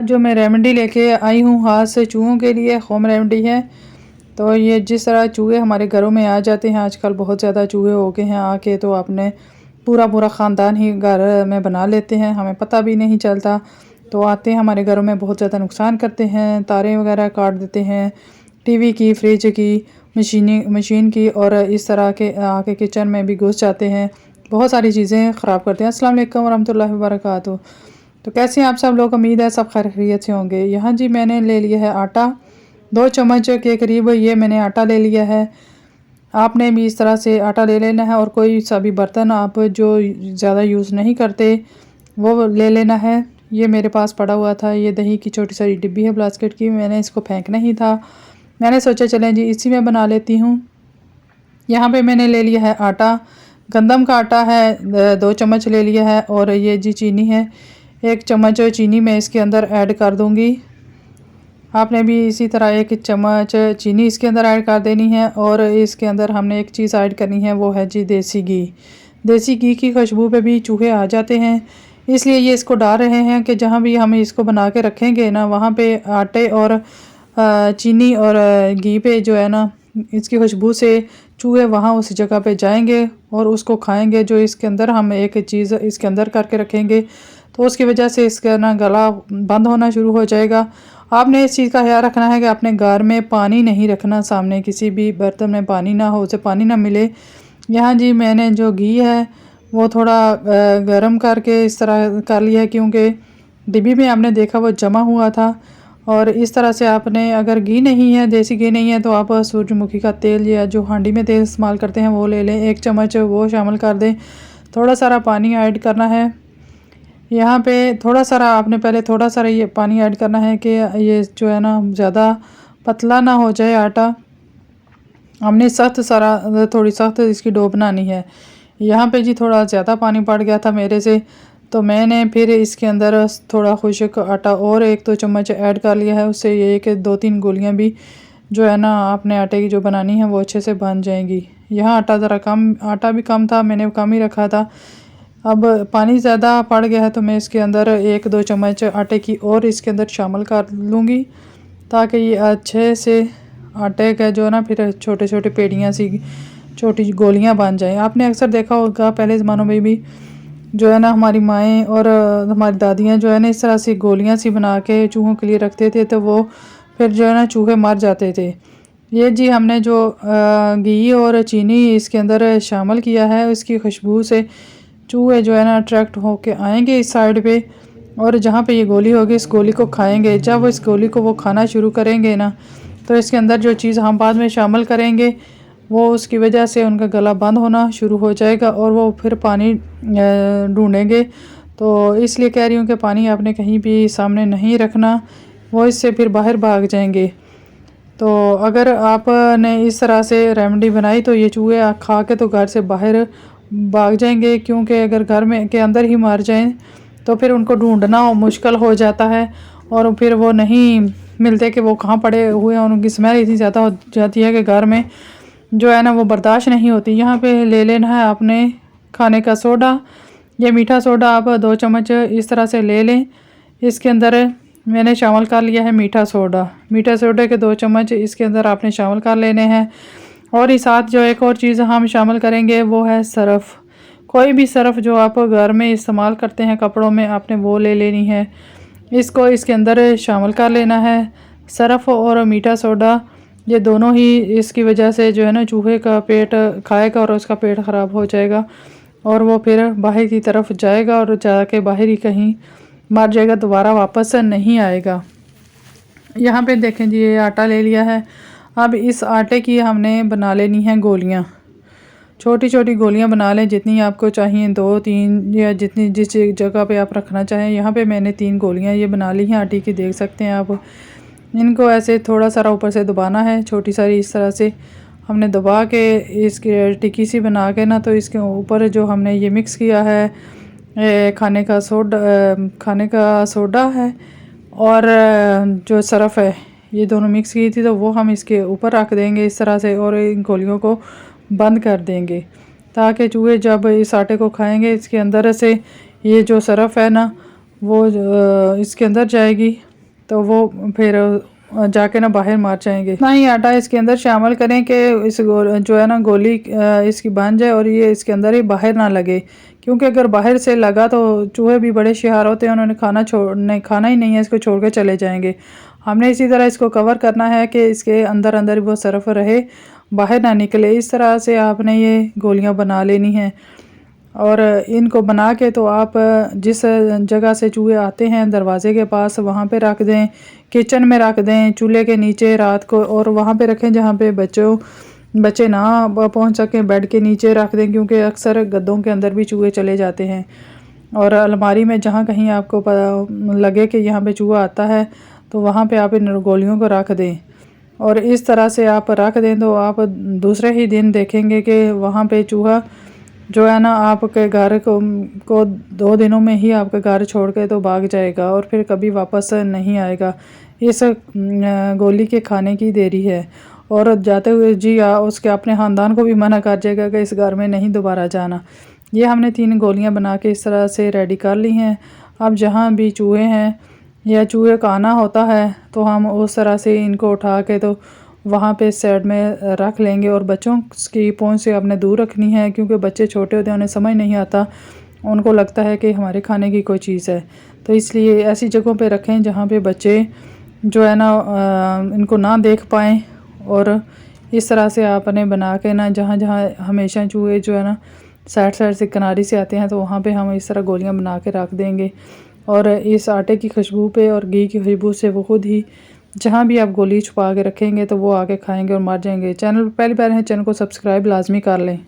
जो मैं रेमेडी लेके आई हूँ हाथ से चूहों के लिए होम रेमेडी है। तो ये जिस तरह चूहे हमारे घरों में आ जाते हैं, आजकल बहुत ज़्यादा चूहे हो गए हैं आके, तो आपने पूरा पूरा ख़ानदान ही घर में बना लेते हैं, हमें पता भी नहीं चलता। तो आते हैं हमारे घरों में बहुत ज़्यादा नुकसान करते हैं, तारें वगैरह काट देते हैं, टीवी की, फ्रिज की, मशीन की, और इस तरह के आके किचन में भी घुस जाते हैं, बहुत सारी चीज़ें ख़राब करते हैं। अस्सलाम वालेकुम वरहमतुल्लाहि वबरकातुहू। तो कैसे हैं आप सब लोग? उम्मीद है सब खैरियत से होंगे। यहाँ जी मैंने ले लिया है आटा, 2 चम्मच के करीब ये मैंने आटा ले लिया है। आपने भी इस तरह से आटा ले लेना है, और कोई सा भी बर्तन आप जो ज़्यादा यूज़ नहीं करते वो ले लेना है। ये मेरे पास पड़ा हुआ था, ये दही की छोटी सारी डिब्बी है प्लास्टिक की, मैंने इसको फेंकना ही था। मैंने सोचा चलें जी इसी में बना लेती हूँ। यहाँ पे मैंने ले लिया है आटा, गंदम का आटा है, 2 चम्मच ले लिया है, और ये जी चीनी है, 1 चम्मच चीनी मैं इसके अंदर ऐड कर दूँगी। आपने भी इसी तरह 1 चम्मच चीनी इसके अंदर ऐड कर देनी है, और इसके अंदर हमने एक चीज़ ऐड करनी है, वो है जी देसी घी। देसी घी की खुशबू पे भी चूहे आ जाते हैं, इसलिए ये इसको डाल रहे हैं कि जहाँ भी हम इसको बना के रखेंगे ना, वहाँ पे आटे और चीनी और घी पे जो है ना, इसकी खुशबू से चूहे वहाँ उस जगह पे जाएंगे और उसको खाएंगे। जो इसके अंदर हम एक चीज़ इसके अंदर करके रखेंगे, तो उसकी वजह से इसका ना गला बंद होना शुरू हो जाएगा। आपने इस चीज़ का ख्याल रखना है कि अपने घर में पानी नहीं रखना, सामने किसी भी बर्तन में पानी ना हो, उसे पानी ना मिले। यहाँ जी मैंने जो घी है वो थोड़ा गरम करके इस तरह कर लिया है, क्योंकि डिब्बी में आपने देखा वो जमा हुआ था। और इस तरह से आपने, अगर घी नहीं है, देसी घी नहीं है, तो आप सूरजमुखी का तेल या जो हांडी में तेल इस्तेमाल करते हैं वो ले लें, 1 चम्मच वो शामिल कर दें। थोड़ा सारा पानी ऐड करना है यहाँ पे, थोड़ा सारा आपने पहले थोड़ा सारा ये पानी ऐड करना है कि ये जो है ना ज़्यादा पतला ना हो जाए आटा। हमने सख्त सारा, थोड़ी सख्त इसकी डो बनानी है। यहाँ पे जी थोड़ा ज़्यादा पानी पड़ गया था मेरे से, तो मैंने फिर इसके अंदर थोड़ा खुश्क आटा और 1-2 चम्मच ऐड कर लिया है। उससे ये कि 2-3 गोलियाँ भी जो है ना आपने आटे की जो बनानी है वो अच्छे से बन जाएंगी। यहाँ आटा ज़रा कम, आटा भी कम था, मैंने कम ही रखा था। अब पानी ज़्यादा पड़ गया है, तो मैं इसके अंदर 1-2 चम्मच आटे की और इसके अंदर शामिल कर लूँगी, ताकि ये अच्छे से आटे का जो है ना फिर छोटे छोटे पेड़ियाँ सी, छोटी गोलियाँ बन जाएँ। आपने अक्सर देखा होगा पहले ज़मानों में भी जो है ना हमारी माएँ और हमारी दादियाँ जो है ना इस तरह से गोलियाँ सी बना के चूहों के लिए रखते थे, तो वो फिर जो है ना चूहे मर जाते थे। ये जी हमने जो घी और चीनी इसके अंदर शामिल किया है, इसकी खुशबू से चूहे जो है ना अट्रैक्ट होके आएंगे इस साइड पे, और जहाँ पे ये गोली होगी इस गोली को खाएंगे। जब इस गोली को वो खाना शुरू करेंगे ना, तो इसके अंदर जो चीज़ हम बाद में शामिल करेंगे वो उसकी वजह से उनका गला बंद होना शुरू हो जाएगा, और वो फिर पानी ढूंढेंगे। तो इसलिए कह रही हूँ कि पानी आपने कहीं भी सामने नहीं रखना, वो इससे फिर बाहर भाग जाएंगे। तो अगर आपने इस तरह से रेमेडी बनाई तो ये चूहे खा के तो घर से बाहर भाग जाएंगे, क्योंकि अगर घर में के अंदर ही मर जाएं तो फिर उनको ढूंढना मुश्किल हो जाता है, और फिर वो नहीं मिलते कि वो कहाँ पड़े हुए हैं, और उनकी स्मेल इतनी ज़्यादा हो जाती है कि घर में जो है ना वो बर्दाश्त नहीं होती। यहाँ पे ले लेना है आपने खाने का सोडा, ये मीठा सोडा आप 2 चम्मच इस तरह से ले लें। इसके अंदर मैंने शामिल कर लिया है मीठा सोडा, मीठा सोडे के 2 चम्मच इसके अंदर आपने शामिल कर लेने हैं। और इस साथ जो एक और चीज़ हम शामिल करेंगे वो है सरफ़। कोई भी सरफ़ जो आप घर में इस्तेमाल करते हैं कपड़ों में, आपने वो ले लेनी है, इसको इसके अंदर शामिल कर लेना है। सरफ़ और मीठा सोडा ये दोनों ही इसकी वजह से जो है ना चूहे का पेट खाएगा और उसका पेट ख़राब हो जाएगा, और वो फिर बाहर की तरफ जाएगा और जाके बाहर ही कहीं मर जाएगा, दोबारा वापस नहीं आएगा। यहाँ पे देखें जी ये आटा ले लिया है। अब इस आटे की हमने बना लेनी है गोलियाँ, छोटी छोटी गोलियाँ बना लें, जितनी आपको चाहिए, 2-3 या जितनी जिस जगह पे आप रखना चाहें। यहाँ पे मैंने 3 गोलियाँ ये बना ली हैं आटे की, देख सकते हैं आप। इनको ऐसे थोड़ा सारा ऊपर से दबाना है, छोटी सारी इस तरह से हमने दबा के इसकी टिक्की सी बना के ना, तो इसके ऊपर जो हमने ये मिक्स किया है खाने का सोडा है और जो सरफ़ है, ये दोनों मिक्स की थी, तो वो हम इसके ऊपर रख देंगे इस तरह से, और इन गोलियों को बंद कर देंगे, ताकि चूहे जब इस आटे को खाएंगे इसके अंदर से ये जो सरफ़ है ना वो इसके अंदर जाएगी, तो वो फिर जाके ना बाहर मार जाएंगे। ना ही आटा इसके अंदर शामिल करें कि इस जो है ना गोली इसकी बन जाए और ये इसके अंदर ही बाहर ना लगे, क्योंकि अगर बाहर से लगा तो चूहे भी बड़े शियार होते हैं, उन्होंने खाना ही नहीं है, इसको छोड़ के चले जाएंगे। हमने इसी तरह इसको कवर करना है कि इसके अंदर अंदर वो सरफ रहे, बाहर ना निकले। इस तरह से आपने ये गोलियां बना लेनी हैं और इनको बना के तो आप जिस जगह से चूहे आते हैं दरवाज़े के पास वहाँ पे रख दें, किचन में रख दें, चूल्हे के नीचे रात को, और वहाँ पे रखें जहाँ पे बच्चे ना पहुँच सकें। बेड के नीचे रख दें, क्योंकि अक्सर गद्दों के अंदर भी चूहे चले जाते हैं। और अलमारी में जहाँ कहीं आपको लगे कि यहाँ पे चूहा आता है तो वहाँ पे आप इन गोलियों को रख दें, और इस तरह से आप रख दें तो आप दूसरे ही दिन देखेंगे कि वहाँ पे चूहा जो है ना आपके घर को 2 दिनों में ही आपका घर छोड़ के तो भाग जाएगा और फिर कभी वापस नहीं आएगा। इस गोली के खाने की देरी है, और जाते हुए जी उसके अपने ख़ानदान को भी मना कर जाएगा कि इस घर में नहीं दोबारा जाना। ये हमने 3 गोलियां बना के इस तरह से रेडी कर ली हैं। अब जहाँ भी चूहे हैं या चूहे का आना होता है तो हम उस तरह से इनको उठा के तो वहाँ पे साइड में रख लेंगे, और बच्चों की पहुंच से आपने दूर रखनी है, क्योंकि बच्चे छोटे होते हैं, उन्हें समझ नहीं आता, उनको लगता है कि हमारे खाने की कोई चीज़ है। तो इसलिए ऐसी जगहों पे रखें जहाँ पे बच्चे जो है ना इनको ना देख पाएँ। और इस तरह से आपने बना के ना जहाँ जहाँ हमेशा चूहे जो है ना साइड साइड से किनारे से आते हैं तो वहाँ पे हम इस तरह गोलियाँ बना के रख देंगे, और इस आटे की खुशबू पे और घी की खुशबू से वो खुद ही जहाँ भी आप गोली छुपा के रखेंगे तो वो आके खाएंगे और मर जाएंगे। चैनल पर पहली बार है, चैनल को सब्सक्राइब लाजमी कर लें।